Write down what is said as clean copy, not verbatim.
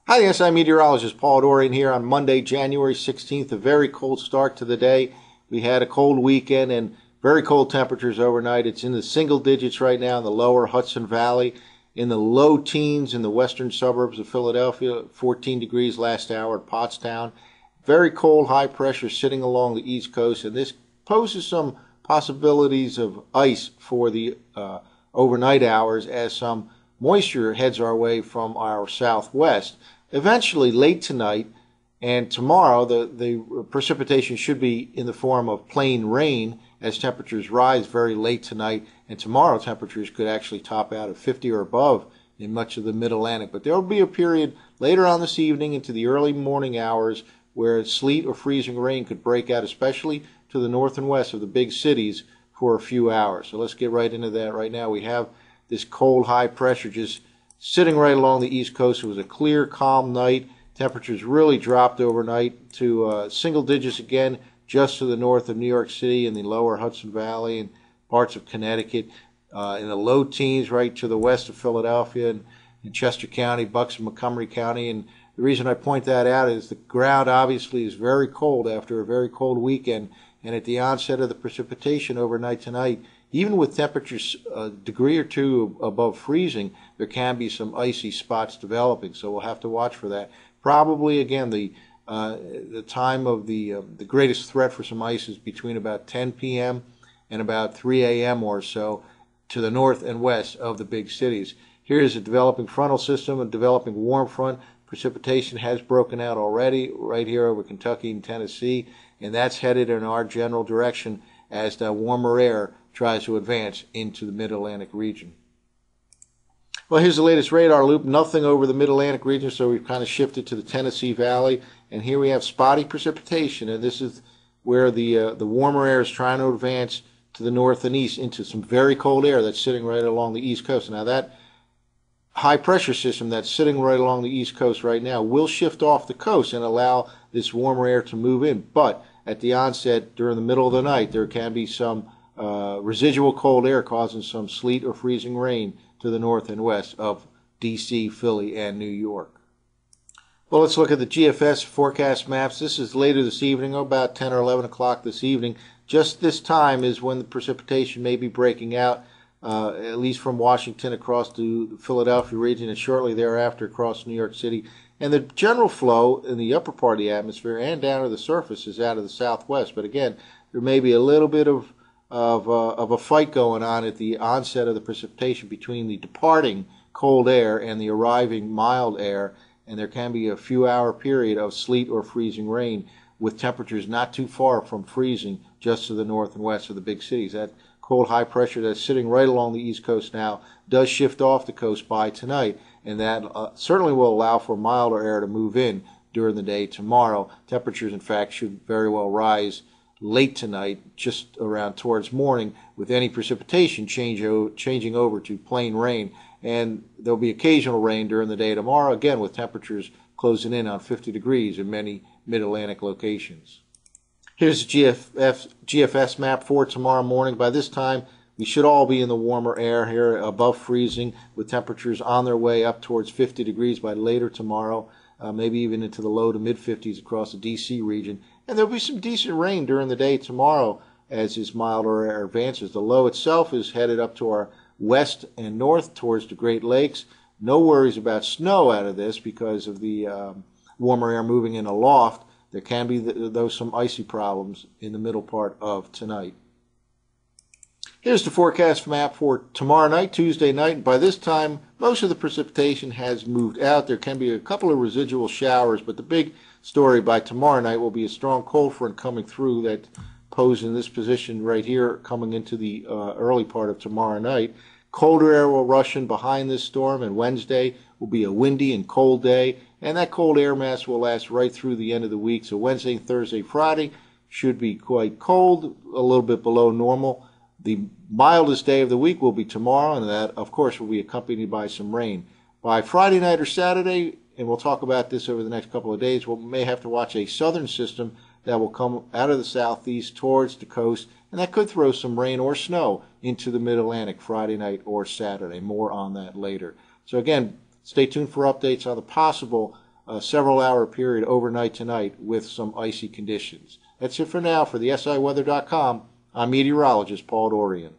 Hi, the SI meteorologist Paul Dorian here on Monday, January 16th. A very cold start to the day. We had a cold weekend and very cold temperatures overnight. It's in the single digits right now in the lower Hudson Valley, in the low teens in the western suburbs of Philadelphia, 14 degrees last hour at Pottstown. Very cold high pressure sitting along the East Coast, and this poses some possibilities of ice for the overnight hours as some moisture heads our way from our southwest. Eventually, late tonight and tomorrow, the precipitation should be in the form of plain rain as temperatures rise very late tonight. And tomorrow, temperatures could actually top out at 50 or above in much of the mid-Atlantic. But there will be a period later on this evening into the early morning hours where sleet or freezing rain could break out, especially to the north and west of the big cities for a few hours. So let's get right into that right now. We have this cold high pressure just sitting right along the East Coast. It was a clear, calm night. Temperatures really dropped overnight to single digits again, just to the north of New York City and the lower Hudson Valley and parts of Connecticut. In the low teens right to the west of Philadelphia and in Chester County, Bucks and Montgomery County. And the reason I point that out is the ground obviously is very cold after a very cold weekend. And at the onset of the precipitation overnight tonight, even with temperatures a degree or two above freezing, there can be some icy spots developing. So we'll have to watch for that. Probably, again, the time of the greatest threat for some ice is between about 10 p.m. and about 3 a.m. or so to the north and west of the big cities. Here is a developing frontal system, a developing warm front. Precipitation has broken out already right here over Kentucky and Tennessee, and that's headed in our general direction as the warmer air tries to advance into the mid-Atlantic region. Well, here's the latest radar loop. Nothing over the mid-Atlantic region, so we've kind of shifted to the Tennessee Valley. And here we have spotty precipitation, and this is where the warmer air is trying to advance to the north and east into some very cold air that's sitting right along the East Coast. Now, that high-pressure system that's sitting right along the East Coast right now will shift off the coast and allow this warmer air to move in. But at the onset, during the middle of the night, there can be some residual cold air causing some sleet or freezing rain to the north and west of D.C., Philly, and New York. Well, let's look at the GFS forecast maps. This is later this evening, about 10 or 11 o'clock this evening. Just this time is when the precipitation may be breaking out, at least from Washington across to the Philadelphia region and shortly thereafter across New York City. And the general flow in the upper part of the atmosphere and down to the surface is out of the southwest. But again, there may be a little bit of a fight going on at the onset of the precipitation between the departing cold air and the arriving mild air, and there can be a few-hour period of sleet or freezing rain with temperatures not too far from freezing just to the north and west of the big cities. That cold high pressure that's sitting right along the East Coast now does shift off the coast by tonight, and that certainly will allow for milder air to move in during the day tomorrow. Temperatures, in fact, should very well rise late tonight, just around towards morning, with any precipitation changing over to plain rain. And there'll be occasional rain during the day tomorrow, again with temperatures closing in on 50 degrees in many mid-Atlantic locations. Here's the GFS map for tomorrow morning. By this time, we should all be in the warmer air here, above freezing, with temperatures on their way up towards 50 degrees by later tomorrow, maybe even into the low to mid-50s across the D.C. region. And there'll be some decent rain during the day tomorrow as this milder air advances. The low itself is headed up to our west and north towards the Great Lakes. No worries about snow out of this because of the warmer air moving in aloft. There can be, though, some icy problems in the middle part of tonight. Here's the forecast map for tomorrow night, Tuesday night. By this time, most of the precipitation has moved out. There can be a couple of residual showers, but the big story by tomorrow night will be a strong cold front coming through that posed in this position right here coming into the early part of tomorrow night. Colder air will rush in behind this storm, and Wednesday will be a windy and cold day, and that cold air mass will last right through the end of the week. So Wednesday, Thursday, Friday should be quite cold, a little bit below normal. The mildest day of the week will be tomorrow, and that, of course, will be accompanied by some rain. By Friday night or Saturday, and we'll talk about this over the next couple of days, we may have to watch a southern system that will come out of the southeast towards the coast, and that could throw some rain or snow into the mid-Atlantic Friday night or Saturday. More on that later. So again, stay tuned for updates on the possible several hour period overnight tonight with some icy conditions. That's it for now. For the SIweather.com, I'm meteorologist Paul Dorian.